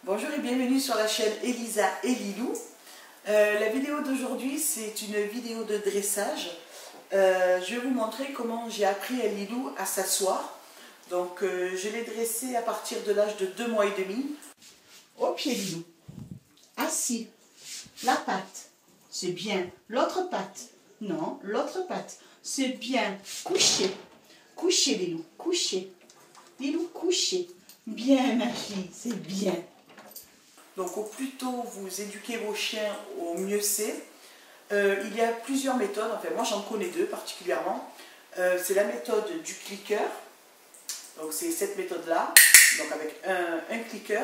Bonjour et bienvenue sur la chaîne Elisa et Lilou. La vidéo d'aujourd'hui, c'est une vidéo de dressage. Je vais vous montrer comment j'ai appris à Lilou à s'asseoir. Donc je l'ai dressé à partir de l'âge de 2 mois et demi. Au pied Lilou, assis, la patte, c'est bien. L'autre patte, non, l'autre patte, c'est bien. Couché, couché Lilou, couché. Lilou, couché. Bien ma fille, c'est bien. Donc au plus tôt vous éduquez vos chiens, au mieux c'est. Il y a plusieurs méthodes, enfin moi j'en connais deux particulièrement. C'est la méthode du clicker, donc c'est cette méthode là, donc avec un clicker.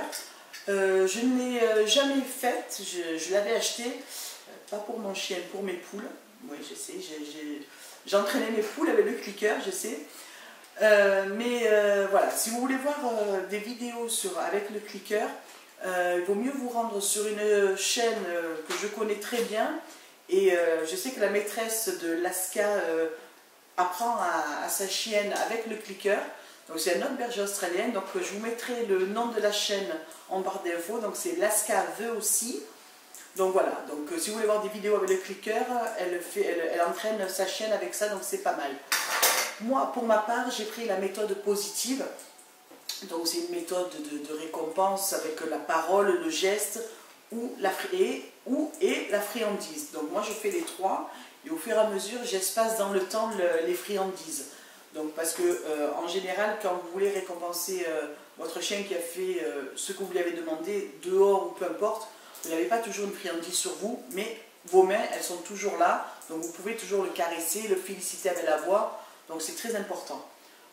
Je ne l'ai jamais faite, je l'avais acheté, pas pour mon chien, pour mes poules. Oui je sais, j'entraînais mes poules avec le clicker, je sais. Voilà, si vous voulez voir des vidéos avec le clicker, il vaut mieux vous rendre sur une chaîne que je connais très bien. Et je sais que la maîtresse de Laska apprend à sa chienne avec le clicker. Donc c'est une autre berger australienne. Donc je vous mettrai le nom de la chaîne en barre d'infos. Donc c'est Laska veut aussi. Donc voilà, donc si vous voulez voir des vidéos avec le clicker, elle entraîne sa chienne avec ça, donc c'est pas mal. Moi, pour ma part, j'ai pris la méthode positive. Donc c'est une méthode de récompense avec la parole, le geste et la friandise. Donc moi je fais les trois et au fur et à mesure j'espace dans le temps les friandises. Donc parce que en général quand vous voulez récompenser votre chien qui a fait ce que vous lui avez demandé dehors ou peu importe, vous n'avez pas toujours une friandise sur vous, mais vos mains elles sont toujours là, donc vous pouvez toujours le caresser, le féliciter avec la voix, donc c'est très important.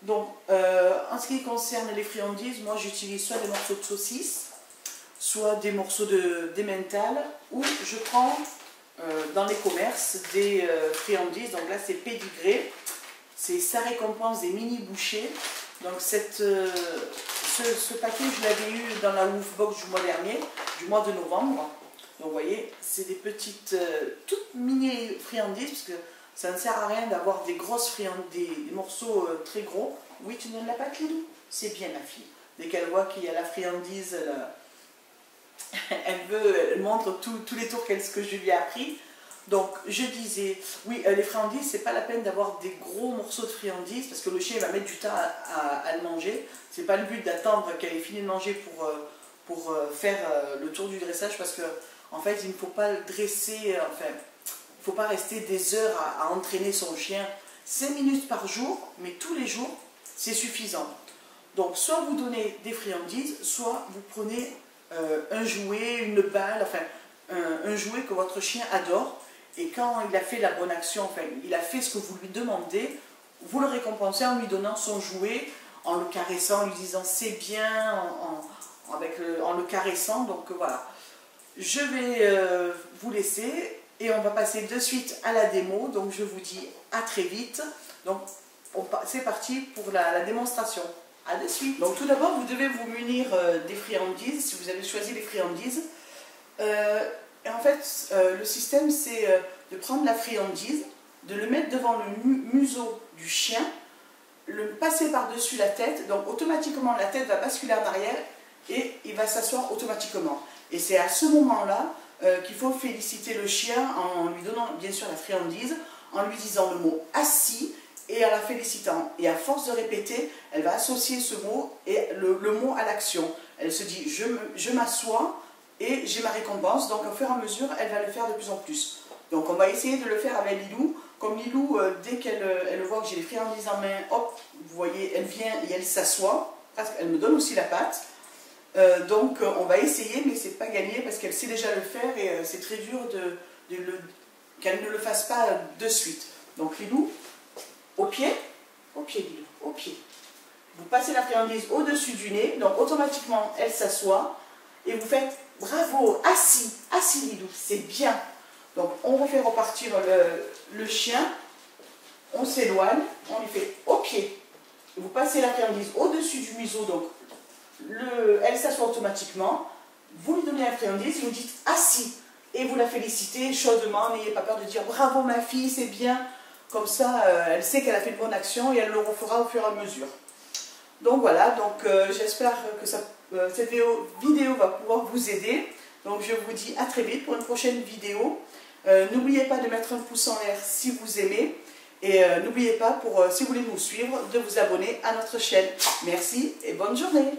Donc, en ce qui concerne les friandises, moi j'utilise soit des morceaux de saucisse, soit des morceaux d'emmental, ou je prends dans les commerces des friandises. Donc là c'est pédigré, c'est ça récompense des mini bouchées. Donc ce paquet je l'avais eu dans la Woofbox du mois dernier, du mois de novembre. Donc vous voyez, c'est des petites, toutes mini friandises, parce que ça ne sert à rien d'avoir des grosses friandises, des morceaux très gros. Oui, tu ne l'as pas, Lilou? C'est bien, ma fille. Dès qu'elle voit qu'il y a la friandise, elle montre tous les tours que je lui ai appris. Donc, je disais, oui, les friandises, c'est pas la peine d'avoir des gros morceaux de friandises, parce que le chien va mettre du temps à le manger. C'est pas le but d'attendre qu'elle ait fini de manger pour faire le tour du dressage, parce que, en fait, il ne faut pas le dresser, enfin, il ne faut pas rester des heures à entraîner son chien. 5 minutes par jour, mais tous les jours, c'est suffisant. Donc, soit vous donnez des friandises, soit vous prenez un jouet, une balle, enfin, un jouet que votre chien adore. Et quand il a fait la bonne action, enfin, il a fait ce que vous lui demandez, vous le récompensez en lui donnant son jouet, en le caressant, en lui disant c'est bien, en le caressant. Donc, voilà. Je vais vous laisser. Et on va passer de suite à la démo, donc je vous dis à très vite. Donc c'est parti pour la démonstration. À de suite. Donc tout d'abord, vous devez vous munir des friandises, si vous avez choisi les friandises. Et en fait, le système, c'est de prendre la friandise, de le mettre devant le museau du chien, le passer par-dessus la tête, donc automatiquement la tête va basculer en arrière et il va s'asseoir automatiquement. Et c'est à ce moment-là qu'il faut féliciter le chien en lui donnant bien sûr la friandise, en lui disant le mot assis et en la félicitant. Et à force de répéter, elle va associer ce mot et le mot à l'action. Elle se dit je m'assois et j'ai ma récompense, donc au fur et à mesure elle va le faire de plus en plus. Donc on va essayer de le faire avec Lilou. Comme Lilou, dès qu'elle voit que j'ai les friandises en main, hop, vous voyez, elle vient et elle s'assoit, parce qu'elle me donne aussi la patte. Donc on va essayer, mais c'est pas gagné parce qu'elle sait déjà le faire et c'est très dur qu'elle ne le fasse pas de suite. Donc Lilou, au pied Lilou, au pied. Vous passez la friandise au-dessus du nez, donc automatiquement elle s'assoit et vous faites bravo, assis Lilou, c'est bien. Donc on refait repartir le chien, on s'éloigne, on lui fait au pied. Vous passez la friandise au-dessus du museau, donc elle s'assoit automatiquement, vous lui donnez la friandise, vous dites assis et vous la félicitez chaudement, n'ayez pas peur de dire bravo ma fille, c'est bien, comme ça elle sait qu'elle a fait une bonne action et elle le refera au fur et à mesure. Donc voilà, donc j'espère que ça cette vidéo va pouvoir vous aider. Donc je vous dis à très vite pour une prochaine vidéo. N'oubliez pas de mettre un pouce en l'air si vous aimez. Et n'oubliez pas, si vous voulez nous suivre, de vous abonner à notre chaîne. Merci et bonne journée.